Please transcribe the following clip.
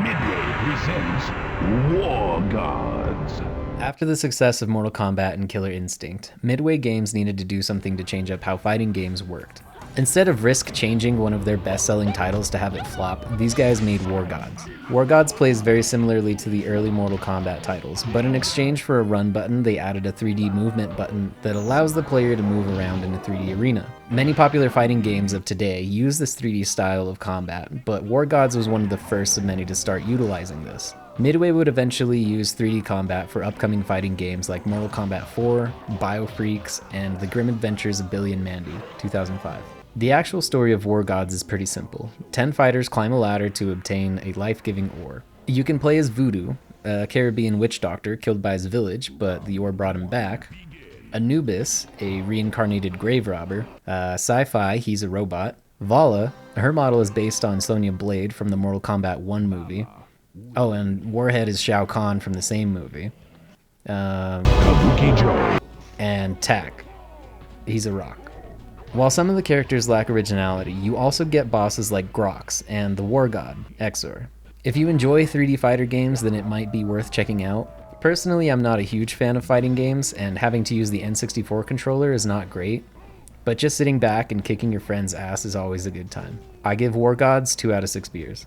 Midway presents War Gods. After the success of Mortal Kombat and Killer Instinct, Midway Games needed to do something to change up how fighting games worked. Instead of risk changing one of their best-selling titles to have it flop, these guys made War Gods. War Gods plays very similarly to the early Mortal Kombat titles, but in exchange for a run button, they added a 3D movement button that allows the player to move around in a 3D arena. Many popular fighting games of today use this 3D style of combat, but War Gods was one of the first of many to start utilizing this. Midway would eventually use 3D combat for upcoming fighting games like Mortal Kombat 4, Biofreaks, and The Grim Adventures of Billy and Mandy, 2005. The actual story of War Gods is pretty simple. 10 fighters climb a ladder to obtain a life-giving ore. You can play as Voodoo, a Caribbean witch doctor killed by his village, but the ore brought him back. Anubis, a reincarnated grave robber. Sci-Fi, he's a robot. Vala, her model is based on Sonya Blade from the Mortal Kombat 1 movie. Oh, and Warhead is Shao Kahn from the same movie. Kabuki Joe. And Tak, he's a rock. While some of the characters lack originality, you also get bosses like Grox and the War God, Exor. If you enjoy 3D fighter games, then it might be worth checking out. Personally, I'm not a huge fan of fighting games, and having to use the N64 controller is not great, but just sitting back and kicking your friend's ass is always a good time. I give War Gods 2 out of 6 beers.